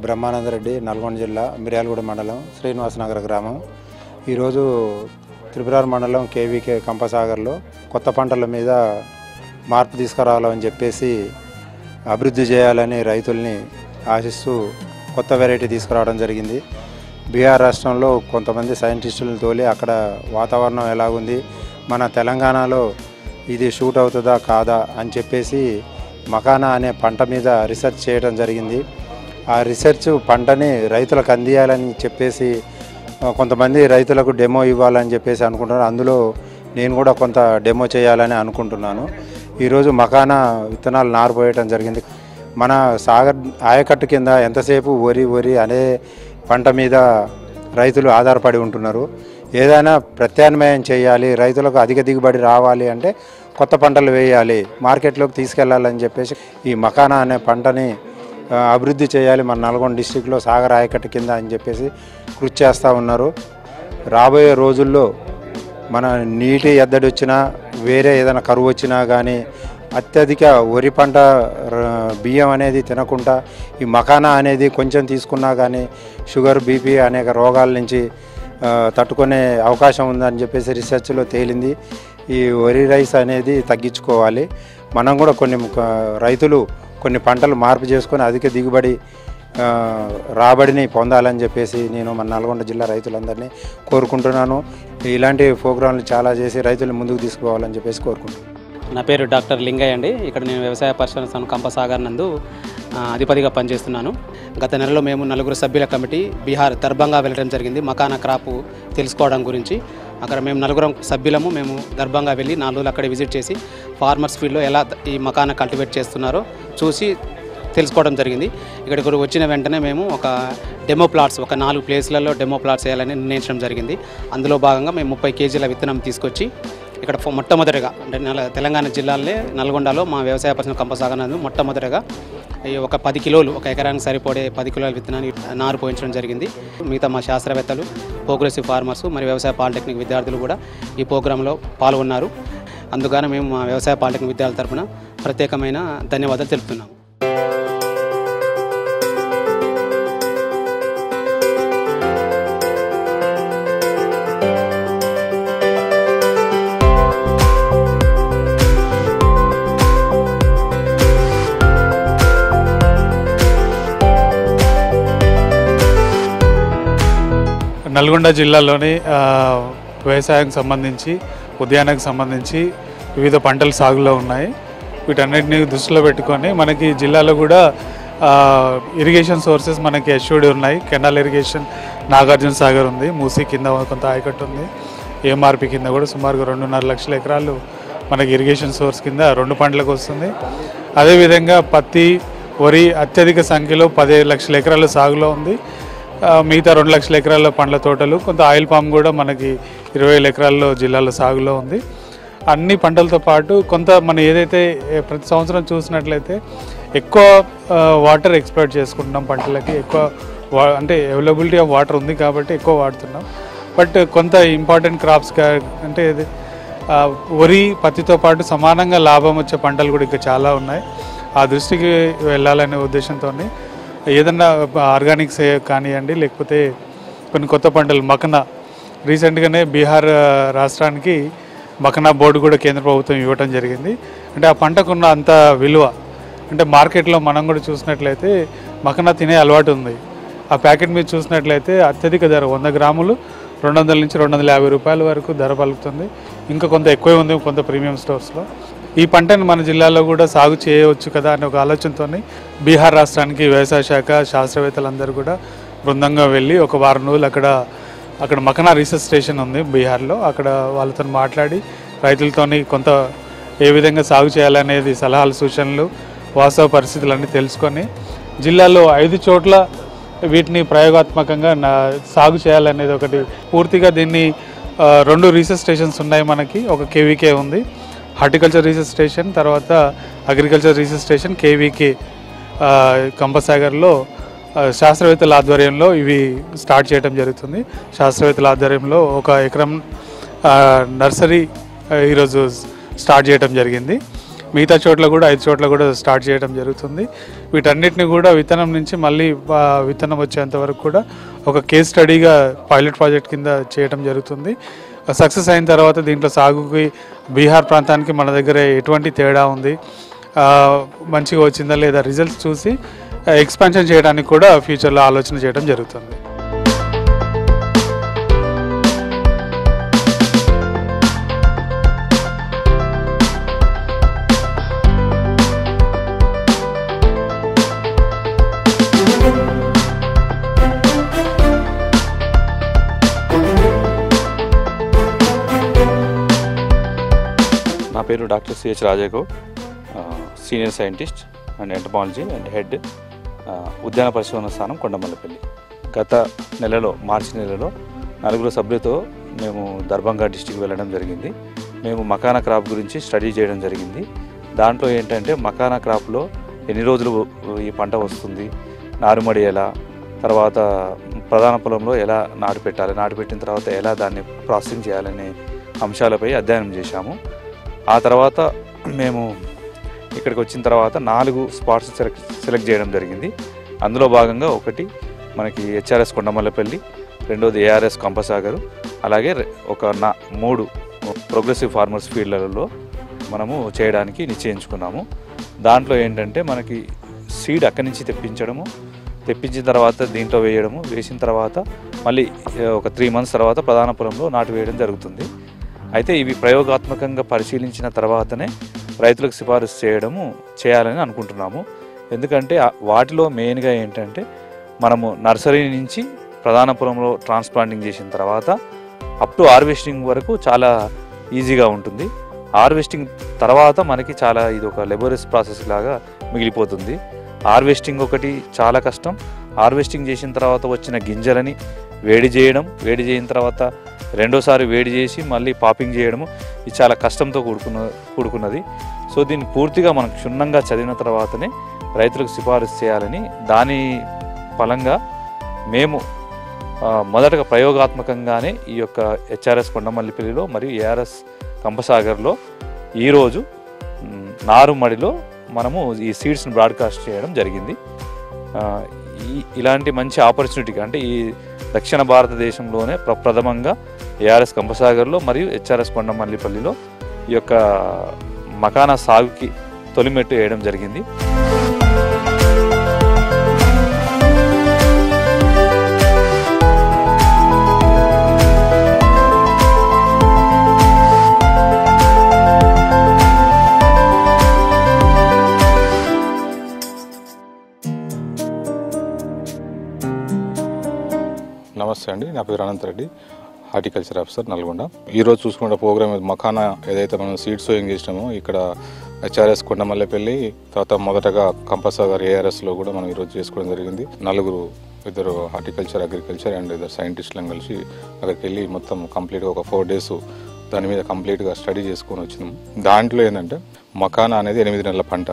బ్రహ్మానందరెడ్డి, నల్గొండ జిల్లా మిర్యాలగూడ మండలం శ్రీనివాసనగర్ గ్రామం. ఈరోజు త్రిపురార్ మండలం కేవీకే కంపసాగర్లో కొత్త పంటల మీద మార్పు తీసుకురావాలని చెప్పేసి అభివృద్ధి చేయాలని రైతుల్ని ఆశిస్తూ కొత్త వెరైటీ తీసుకురావడం జరిగింది. బీహార్ రాష్ట్రంలో కొంతమంది సైంటిస్టులను తోలి అక్కడ వాతావరణం ఎలాగుంది, మన తెలంగాణలో ఇది షూట్ అవుతుందా కాదా అని చెప్పేసి మకానా అనే పంట మీద రీసెర్చ్ చేయడం జరిగింది. ఆ రీసెర్చ్ పంటని రైతులకు అందియాలని చెప్పేసి కొంతమంది రైతులకు డెమో ఇవ్వాలని చెప్పేసి అనుకుంటున్నారు. అందులో నేను కూడా కొంత డెమో చేయాలని అనుకుంటున్నాను. ఈరోజు మకానా విత్తనాలు నారు పోయటం జరిగింది. మన సాగర్ ఆయకట్టు కింద ఎంతసేపు వరి అనే పంట మీద రైతులు ఆధారపడి ఉంటున్నారు. ఏదైనా ప్రత్యామ్నాయం చేయాలి, రైతులకు అధిక దిగుబడి రావాలి అంటే కొత్త పంటలు వేయాలి, మార్కెట్లోకి తీసుకెళ్లాలని చెప్పేసి ఈ మకానా అనే పంటని అభివృద్ధి చేయాలి మన నల్గొండ డిస్టిక్లో సాగర్ ఆయకట్టు కింద అని చెప్పేసి కృషి చేస్తూ ఉన్నారు. రాబోయే రోజుల్లో మన నీటి ఎద్దడి వచ్చినా, వేరే ఏదైనా కరువు వచ్చినా కానీ అత్యధిక వరి పంట బియ్యం అనేది తినకుండా ఈ మకానా అనేది కొంచెం తీసుకున్నా కానీ షుగర్, బీపీ అనేక రోగాల నుంచి తట్టుకునే అవకాశం ఉందని చెప్పేసి రీసెర్చ్లో తేలింది. ఈ వరి రైస్ అనేది తగ్గించుకోవాలి. మనం కూడా రైతులు కొన్ని పంటలు మార్పు చేసుకొని అధిక దిగుబడి రాబడిని పొందాలని చెప్పేసి నేను మన నల్గొండ జిల్లా రైతులందరినీ కోరుకుంటున్నాను. ఇలాంటి ప్రోగ్రాంలు చాలా చేసి రైతులు ముందుకు తీసుకుపోవాలని చెప్పేసి కోరుకుంటున్నాను. నా పేరు డాక్టర్ లింగయ్య అండి. ఇక్కడ నేను వ్యవసాయ పరిశోధన స్థానం కంపసాగర్ నందు అధిపతిగా పనిచేస్తున్నాను. గత నెలలో మేము 4 సభ్యుల కమిటీ బీహార్ దర్భంగా వెళ్ళడం జరిగింది మకానా క్రాప్ తెలుసుకోవడం గురించి. అక్కడ మేము 4 సభ్యులము మేము దర్భంగా వెళ్ళి 4 రోజులు అక్కడ విజిట్ చేసి ఫార్మర్స్ ఫీల్డ్లో ఎలా ఈ మకానా కల్టివేట్ చేస్తున్నారో చూసి తెలుసుకోవడం జరిగింది. ఇక్కడికి వచ్చిన వెంటనే మేము ఒక డెమో ప్లాట్స్ ఒక 4 ప్లేస్లలో డెమో ప్లాట్స్ వేయాలని నిర్ణయించడం జరిగింది. అందులో భాగంగా మేము 30 కేజీల విత్తనం తీసుకొచ్చి ఇక్కడ మొట్టమొదటిగా అంటే తెలంగాణ జిల్లాలో నల్గొండలో మా వ్యవసాయ పరిశ్రమ కంపసాగర్ నందు మొట్టమొదటిగా ఒక 10 కిలోలు ఒక ఎకరానికి సరిపడే 10 కిలోల విత్తనాన్ని నారు పోయించడం జరిగింది. మిగతా మా శాస్త్రవేత్తలు, ప్రోగ్రెసివ్ ఫార్మర్స్ మరియు వ్యవసాయ పాలిటెక్నిక్ విద్యార్థులు కూడా ఈ ప్రోగ్రాంలో పాల్గొన్నారు. అందుకని మేము మా వ్యవసాయ పాలిటెక్నిక్ విద్యార్థుల తరఫున ప్రత్యేకమైన ధన్యవాదాలు తెలుపుతున్నాము. నల్గొండ జిల్లాలోని వ్యవసాయానికి సంబంధించి, ఉద్యానానికి సంబంధించి వివిధ పంటలు సాగులో ఉన్నాయి. వీటన్నిటిని దృష్టిలో పెట్టుకొని మనకి జిల్లాలో కూడా ఇరిగేషన్ సోర్సెస్ మనకి ఎష్యూర్డ్ ఉన్నాయి. కెనాల్ ఇరిగేషన్ నాగార్జున సాగర్ ఉంది, మూసీ కింద కొంత ఆయకట్టు ఉంది, ఏఎంఆర్పి కింద కూడా సుమారుగా 2.5 లక్షల ఎకరాలు మనకి ఇరిగేషన్ సోర్స్ కింద 2 పంటలకు వస్తుంది. అదేవిధంగా పత్తి, వరి అత్యధిక సంఖ్యలో 15 లక్షల ఎకరాల సాగులో ఉంది. మిగతా 2 లక్షల ఎకరాల పండ్ల తోటలు, కొంత ఆయిల్ పామ్ కూడా మనకి 20,000 ఎకరాల్లో జిల్లాలో సాగులో ఉంది. అన్ని పంటలతో పాటు కొంత మనం ఏదైతే ప్రతి సంవత్సరం చూసినట్లయితే ఎక్కువ వాటర్ ఎక్స్ప్లోర్ చేసుకుంటున్నాం పంటలకి. ఎక్కువ అంటే అవైలబిలిటీ ఆఫ్ వాటర్ ఉంది కాబట్టి ఎక్కువ వాడుతున్నాం. బట్ కొంత ఇంపార్టెంట్ క్రాప్స్ అంటే వరి, పత్తితో పాటు సమానంగా లాభం వచ్చే పంటలు కూడా ఇంకా చాలా ఉన్నాయి. ఆ దృష్టికి వెళ్ళాలనే ఉద్దేశంతో ఏదన్నా ఆర్గానిక్స్ కానివ్వండి, లేకపోతే కొన్ని కొత్త పంటలు మకనా రీసెంట్గానే బీహార్ రాష్ట్రానికి మకనా బోర్డు కూడా కేంద్ర ప్రభుత్వం ఇవ్వటం జరిగింది. అంటే ఆ పంటకున్న అంత విలువ అంటే మార్కెట్లో మనం కూడా చూసినట్లయితే మకనా తినే అలవాటు ఉంది. ఆ ప్యాకెట్ మీద చూసినట్లయితే అత్యధిక ధర 100 గ్రాములు 200 నుంచి 250 రూపాయల వరకు ధర పలుకుతుంది. ఇంకా కొంత ఎక్కువే ఉంది కొంత ప్రీమియం స్టోర్స్లో. ఈ పంటను మన జిల్లాలో కూడా సాగు చేయవచ్చు కదా అనే ఒక ఆలోచనతో బీహార్ రాష్ట్రానికి వ్యవసాయ శాఖ శాస్త్రవేత్తలందరూ కూడా బృందంగా వెళ్ళి ఒక వారం రోజులు అక్కడ మకనా రీసెర్చ్ స్టేషన్ ఉంది బీహార్లో. అక్కడ వాళ్ళతో మాట్లాడి రైతులతోని కొంత ఏ విధంగా సాగు చేయాలనేది సలహాలు, సూచనలు, వాస్తవ పరిస్థితులన్నీ తెలుసుకొని జిల్లాలో 5 చోట్ల వీటిని ప్రయోగాత్మకంగా సాగు చేయాలనేది ఒకటి. పూర్తిగా దీన్ని 2 రీసెర్చ్ స్టేషన్స్ ఉన్నాయి మనకి. ఒక కేవీకే ఉంది, హార్టికల్చర్ రీసెర్చ్ స్టేషన్, తర్వాత అగ్రికల్చర్ రీసెర్చ్ స్టేషన్ కేవీకే కంపసాగర్లో శాస్త్రవేత్తల ఆధ్వర్యంలో ఇవి స్టార్ట్ చేయడం జరుగుతుంది. శాస్త్రవేత్తల ఆధ్వర్యంలో 1 ఎకరం నర్సరీ ఈరోజు స్టార్ట్ చేయడం జరిగింది. మిగతా చోట్ల కూడా 5 చోట్ల కూడా స్టార్ట్ చేయడం జరుగుతుంది. వీటన్నిటిని కూడా విత్తనం నుంచి మళ్ళీ విత్తనం వచ్చేంత వరకు కూడా ఒక కేస్ స్టడీగా పైలట్ ప్రాజెక్ట్ కింద చేయడం జరుగుతుంది. సక్సెస్ అయిన తర్వాత దీంట్లో సాగుకి బీహార్ ప్రాంతానికి మన దగ్గర ఎటువంటి తేడా ఉంది, మంచిగా వచ్చిందా లేదా రిజల్ట్స్ చూసి ఎక్స్పాన్షన్ చేయడానికి కూడా ఫ్యూచర్లో ఆలోచన చేయడం జరుగుతుంది. నా పేరు doctor CH Raja Goud, senior scientist and entomology and head ఉద్యాన పరిశోధన స్థానం కొండమల్లపల్లి. గత నెలలో మార్చి నెలలో 4 సభ్యులతో మేము దర్భంగా డిస్టిక్ వెళ్ళడం జరిగింది. మేము మకానా క్రాప్ గురించి స్టడీ చేయడం జరిగింది. దాంట్లో ఏంటంటే మకానా క్రాప్లో ఎన్ని రోజులు ఈ పంట వస్తుంది, నారుమడి ఎలా, తర్వాత ప్రధాన పొలంలో ఎలా నాటు పెట్టాలి, నాటు పెట్టిన తర్వాత ఎలా దాన్ని ప్రాసెసింగ్ చేయాలనే అంశాలపై అధ్యయనం చేశాము. ఆ తర్వాత మేము ఇక్కడికి వచ్చిన తర్వాత 4 స్పాట్స్ సెలెక్ట్ చేయడం జరిగింది. అందులో భాగంగా ఒకటి మనకి హెచ్ఆర్ఎస్ కొండమల్లపల్లి, రెండోది ఏఆర్ఎస్ కంపసాగర్, అలాగే ఒక 3 ప్రోగ్రెసివ్ ఫార్మర్స్ ఫీల్డ్లలో మనము చేయడానికి నిశ్చయించుకున్నాము. దాంట్లో ఏంటంటే మనకి సీడ్ అక్కడి నుంచి తెప్పించిన తర్వాత దీంట్లో వేయడము, వేసిన తర్వాత మళ్ళీ ఒక 3 మంత్స్ తర్వాత ప్రధాన పొలంలో నాటు వేయడం జరుగుతుంది. అయితే ఇవి ప్రయోగాత్మకంగా పరిశీలించిన తర్వాతనే రైతులకు సిఫారసు చేయాలని అనుకుంటున్నాము. ఎందుకంటే వాటిలో మెయిన్గా ఏంటంటే మనము నర్సరీ నుంచి ప్రధాన పొలంలో ట్రాన్స్ప్లాంటింగ్ చేసిన తర్వాత అప్ టు హార్వెస్టింగ్ వరకు చాలా ఈజీగా ఉంటుంది. హార్వెస్టింగ్ తర్వాత మనకి చాలా ఇది ఒక లెబోరియస్ ప్రాసెస్ లాగా మిగిలిపోతుంది. హార్వెస్టింగ్ ఒకటి చాలా కష్టం. హార్వెస్టింగ్ చేసిన తర్వాత వచ్చిన గింజలని వేడి చేయిన తర్వాత రెండోసారి వేడి చేసి మళ్ళీ పాపింగ్ చేయడము, ఇది చాలా కష్టంతో కూడుకున్నది. సో దీన్ని పూర్తిగా మనం క్షుణ్ణంగా చదివిన తర్వాతనే రైతులకు సిఫారసు చేయాలని దాని ఫలంగా మేము మొదటగా ప్రయోగాత్మకంగానే ఈ యొక్క హెచ్ఆర్ఎస్ కొండమల్లిపల్లిలో మరియు ఏఆర్ఎస్ కంపసాగర్లో ఈరోజు నారుమడిలో మనము ఈ సీడ్స్ని బ్రాడ్కాస్ట్ చేయడం జరిగింది. ఇలాంటి మంచి ఆపర్చునిటీగా అంటే ఈ దక్షిణ భారతదేశంలోనే ప్రప్రథమంగా ఏఆర్ఎస్ కంపసాగర్లో మరియు హెచ్ఆర్ఎస్ కొండమల్లిపల్లిలో ఈ యొక్క మకానా సాగుకి తొలిమెట్టు వేయడం జరిగింది. నమస్తే అండి, నా పేరు అనంత్ రెడ్డి, హార్టికల్చర్ ఆఫీసర్ నల్గొండ. ఈరోజు చూసుకున్న ప్రోగ్రామ్ మఖానా ఏదైతే మనం సీడ్ సోయింగ్ చేసినామో ఇక్కడ హెచ్ఆర్ఎస్ కొండమల్లపల్లి, తర్వాత మొదటగా కంపసాగర్ ఏఆర్ఎస్లో కూడా మనం ఈరోజు చేసుకోవడం జరిగింది. 2 హార్టికల్చర్, అగ్రికల్చర్ అండ్ 2 సైంటిస్టులను కలిసి అక్కడికి వెళ్ళి మొత్తం కంప్లీట్గా ఒక 4 days దాని మీద కంప్లీట్గా స్టడీ చేసుకొని వచ్చినాం. దాంట్లో ఏంటంటే మఖానా అనేది 8 నెలల పంట.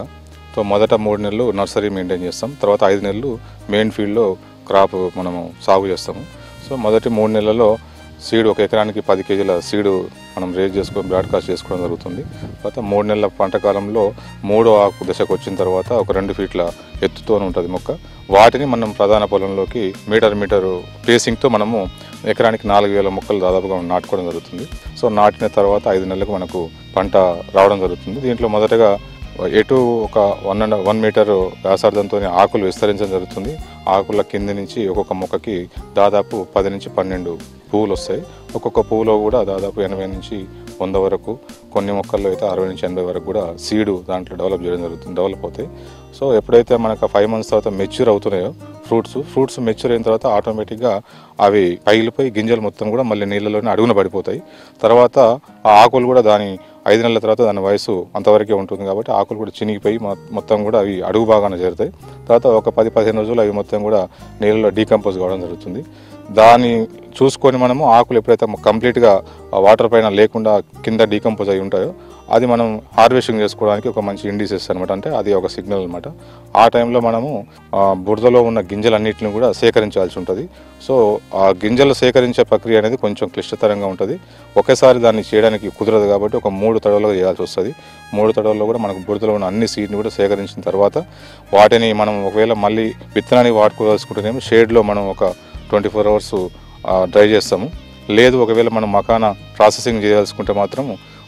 సో మొదట 3 నెలలు నర్సరీ మెయింటైన్ చేస్తాం, తర్వాత 5 నెలలు మెయిన్ ఫీల్డ్లో క్రాప్ మనము సాగు చేస్తాము. సో మొదటి 3 నెలల్లో సీడ్ 1 ఎకరానికి 10 kgల సీడు మనం రేజ్ చేసుకొని బ్రాడ్కాస్ట్ చేసుకోవడం జరుగుతుంది. తర్వాత 3 నెలల పంట కాలంలో 3వ ఆకు దశకు వచ్చిన తర్వాత ఒక 2 feetల ఎత్తుతో ఉంటుంది మొక్క. వాటిని మనం ప్రధాన పొలంలోకి మీటర్ స్పేసింగ్తో మనము ఎకరానికి 4000 మొక్కలు దాదాపుగా నాటుకోవడం జరుగుతుంది. సో నాటిన తర్వాత 5 నెలలకు మనకు పంట రావడం జరుగుతుంది. దీంట్లో మొదటగా ఎటు ఒక 1 మీటర్ వ్యాసార్థంతో ఆకులు విస్తరించడం జరుగుతుంది. ఆకుల కింద నుంచి ఒక్కొక్క మొక్కకి దాదాపు 10 నుంచి 12 పువ్వులు వస్తాయి. ఒక్కొక్క పువ్వులో కూడా దాదాపు 80 నుంచి 100 వరకు, కొన్ని మొక్కల్లో అయితే 60 నుంచి 80 వరకు కూడా సీడు దాంట్లో డెవలప్ అవుతాయి. సో ఎప్పుడైతే మనకు 5 months తర్వాత మెచ్యూర్ అవుతున్నాయో ఫ్రూట్స్ మెచ్యూర్ అయిన తర్వాత ఆటోమేటిక్గా అవి పగిలిపోయి గింజలు మొత్తం కూడా మళ్ళీ నీళ్ళలోనే అడుగున పడిపోతాయి. తర్వాత ఆ ఆకులు కూడా దాని 5 నెలల తర్వాత దాని వయసు అంతవరకే ఉంటుంది కాబట్టి ఆకులు కూడా చినిగిపోయి మొత్తం కూడా అవి అడుగు భాగాన చేరుతాయి. తర్వాత ఒక 10-15 రోజులు అవి మొత్తం కూడా నీళ్ళలో డీకంపోజ్ కావడం జరుగుతుంది. దాన్ని చూసుకొని మనము ఆకులు ఎప్పుడైతే కంప్లీట్గా వాటర్ పైన లేకుండా కింద డీకంపోజ్ అయి ఉంటాయో అది మనం హార్వెస్టింగ్ చేసుకోవడానికి ఒక మంచి ఇండిసెస్ అనమాట. అంటే అది ఒక సిగ్నల్ అనమాట. ఆ టైంలో మనము బురదలో ఉన్న గింజలన్నింటిని కూడా సేకరించాల్సి ఉంటుంది. సో ఆ గింజలు సేకరించే ప్రక్రియ అనేది కొంచెం క్లిష్టతరంగా ఉంటుంది. ఒకేసారి దాన్ని చేయడానికి కుదరదు కాబట్టి ఒక 3 తడవలుగా చేయాల్సి వస్తుంది. 3 తడవల్లో కూడా మనకు బురదలో ఉన్న అన్ని సీడ్ని కూడా సేకరించిన తర్వాత వాటిని మనం ఒకవేళ మళ్ళీ విత్తనాన్ని వాడుకోవాల్సుకుంటేనేమో షేడ్లో మనం ఒక 24 అవర్స్ డ్రై చేస్తాము. లేదు ఒకవేళ మనం మకానా ప్రాసెసింగ్ చేయాల్సుకుంటే మాత్రం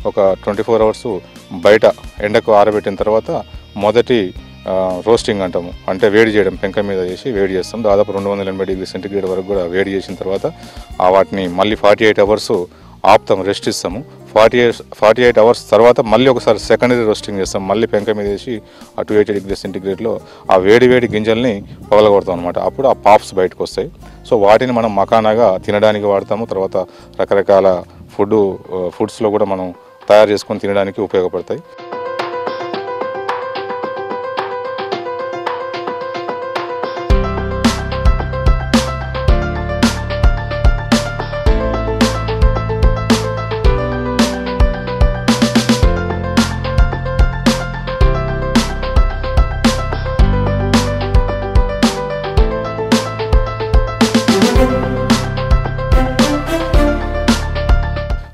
ఒక 24 అవర్స్ బయట ఎండకు ఆరబెట్టిన తర్వాత మొదటి రోస్టింగ్ అంటాము, అంటే వేడి చేయడం, పెంక మీద చేసి వేడి చేస్తాం. దాదాపు 280 డిగ్రీ సెంటిగ్రేడ్ వరకు కూడా వేడి చేసిన తర్వాత వాటిని మళ్ళీ 48 అవర్స్ ఆపుతాం, రెస్ట్ ఇస్తాము. 48 అవర్స్ తర్వాత మళ్ళీ ఒకసారి సెకండరీ రోస్టింగ్ చేస్తాం, మళ్ళీ పెంక మీద వేసి ఆ 280 డిగ్రీ సెంటిగ్రేడ్లో ఆ వేడి గింజల్ని పగలగొడతాం అనమాట. అప్పుడు ఆ పాప్స్ బయటకు వస్తాయి. సో వాటిని మనం మకానాగా తినడానికి వాడతాము. తర్వాత రకరకాల ఫుడ్స్లో కూడా మనం తయారు చేసుకొని తినడానికి ఉపయోగపడతాయి.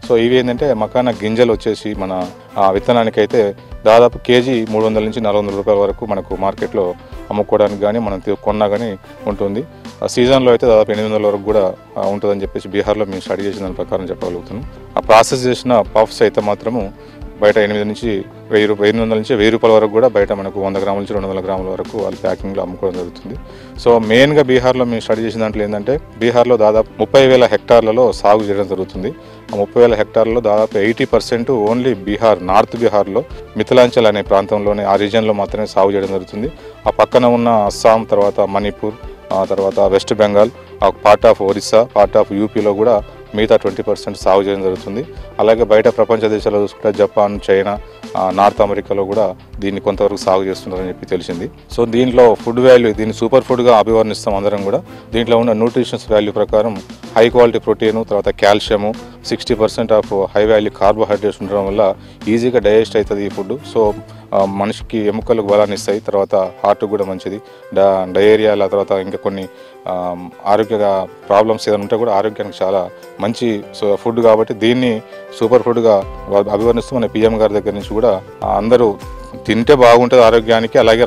సో ఇవి ఏంటంటే మకానా గింజలు వచ్చేసి మన విత్తనానికైతే దాదాపు కేజీ 300 నుంచి 400 రూపాయల వరకు మనకు మార్కెట్లో అమ్ముకోవడానికి కానీ మనం కొన్నా కానీ ఉంటుంది. సీజన్లో అయితే దాదాపు 800 వరకు కూడా ఉంటుందని చెప్పేసి బీహార్లో మేము స్టడీ చేసిన దాని ప్రకారం చెప్పగలుగుతున్నాం. ఆ ప్రాసెస్ చేసిన పఫ్స్ అయితే మాత్రము బయట 800 నుంచి 1000 రూపాయల వరకు కూడా బయట మనకు 100 గ్రాముల నుంచి 200 గ్రాముల వరకు వాళ్ళు ప్యాకింగ్లో అమ్ముకోవడం జరుగుతుంది. సో మెయిన్గా బీహార్లో మేము స్టడీ చేసిన దాంట్లో ఏంటంటే బీహార్లో దాదాపు 30,000 హెక్టార్లలో సాగు చేయడం జరుగుతుంది. ఆ 30,000 హెక్టార్లలో దాదాపు 80% ఓన్లీ నార్త్ బీహార్లో మిథిలాంచల్ అనే ప్రాంతంలోనే ఆ రీజియన్లో మాత్రమే సాగు చేయడం జరుగుతుంది. ఆ పక్కన ఉన్న అస్సాం, తర్వాత మణిపూర్, తర్వాత west Bengal, part of Orissa, part of యూపీలో కూడా మిగతా 20% సాగు చేయడం జరుగుతుంది. అలాగే బయట ప్రపంచ దేశాల్లో చూసుకుంటే జపాన్, చైనా, నార్త్ అమెరికాలో కూడా దీన్ని కొంతవరకు సాగు చేస్తున్నారని చెప్పి తెలిసింది. సో దీంట్లో ఫుడ్ వాల్యూ, దీన్ని సూపర్ ఫుడ్గా అభివర్ణిస్తాం అందరం కూడా. దీంట్లో ఉన్న న్యూట్రిషన్స్ వాల్యూ ప్రకారం హై క్వాలిటీ ప్రోటీను, తర్వాత calcium, 60% of high value carbohydrates ఉండడం వల్ల ఈజీగా డైజెస్ట్ అవుతుంది ఈ ఫుడ్. సో మనిషికి ఎముకలకు బలాన్ని ఇస్తాయి, తర్వాత హార్ట్ కూడా మంచిది. డయేరియా, తర్వాత ఇంకా కొన్ని ఆరోగ్య ప్రాబ్లమ్స్ ఏదైనా ఉంటే కూడా ఆరోగ్యానికి చాలా మంచి ఫుడ్ కాబట్టి దీన్ని సూపర్ ఫుడ్గా అభివర్ణిస్తూ మన పిఎం గారి దగ్గర నుంచి కూడా అందరూ తింటే బాగుంటుంది ఆరోగ్యానికి, అలాగే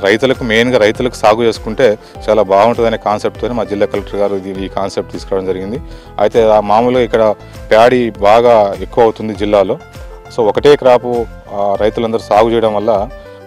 మెయిన్గా రైతులకు సాగు చేసుకుంటే చాలా బాగుంటుంది అనే కాన్సెప్ట్తో మా జిల్లా కలెక్టర్ గారు ఈ కాన్సెప్ట్ తీసుకురావడం జరిగింది. అయితే మామూలుగా ఇక్కడ ప్యాడీ బాగా ఎక్కువ అవుతుంది జిల్లాలో. సో ఒకటే క్రాపు రైతులందరూ సాగు చేయడం వల్ల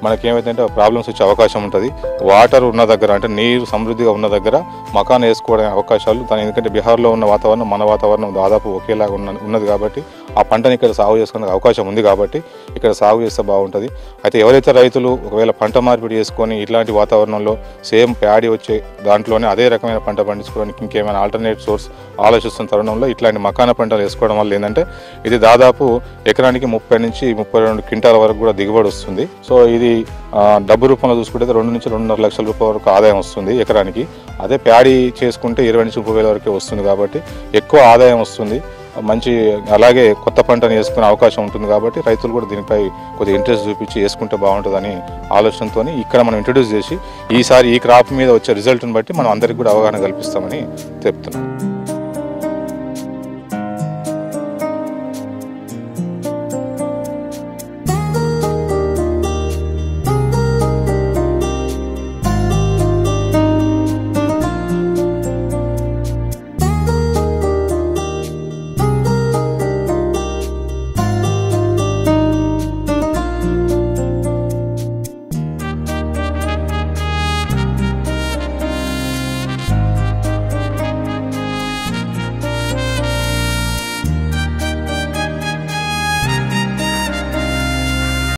మనకేమైందంటే ప్రాబ్లమ్స్ వచ్చే అవకాశం ఉంటుంది. వాటర్ ఉన్న దగ్గర, అంటే నీరు సమృద్ధిగా ఉన్న దగ్గర మకాన్ వేసుకోవడానికి అవకాశాలు ఎందుకంటే బీహార్లో ఉన్న వాతావరణం మన వాతావరణం దాదాపు ఒకేలాగా ఉన్నది కాబట్టి ఆ పంటని ఇక్కడ సాగు చేసుకునే అవకాశం ఉంది కాబట్టి ఇక్కడ సాగు చేస్తే బాగుంటుంది. అయితే ఎవరైతే రైతులు ఒకవేళ పంట మార్పిడి చేసుకొని ఇట్లాంటి వాతావరణంలో సేమ్ ప్యాడీ వచ్చే దాంట్లోనే అదే రకమైన పంట పండించుకోవడానికి ఇంకేమైనా ఆల్టర్నేట్ సోర్స్ ఆలోచిస్తున్న తరుణంలో ఇట్లాంటి మకాన పంటలు వేసుకోవడం వల్ల ఏంటంటే ఇది దాదాపు ఎకరానికి 30 నుంచి 32 క్వింటాల వరకు కూడా దిగుబడి వస్తుంది. సో ఇది డబ్బు రూపంలో చూసుకుంటే 2 నుంచి 2.5 లక్షల రూపాయల వరకు ఆదాయం వస్తుంది ఎకరానికి. అదే ప్యాడీ చేసుకుంటే 20 నుంచి 30 వేల వరకే వస్తుంది కాబట్టి ఎక్కువ ఆదాయం వస్తుంది మంచి. అలాగే కొత్త పంటను వేసుకునే అవకాశం ఉంటుంది కాబట్టి రైతులు కూడా దీనిపై కొద్దిగా ఇంట్రెస్ట్ చూపించి వేసుకుంటే బాగుంటుందని ఆలోచనతో ఇక్కడ మనం ఇంట్రడ్యూస్ చేసి ఈసారి ఈ క్రాప్ మీద వచ్చే రిజల్ట్ని బట్టి మనం అందరికీ కూడా అవగాహన కల్పిస్తామని చెప్తున్నాం.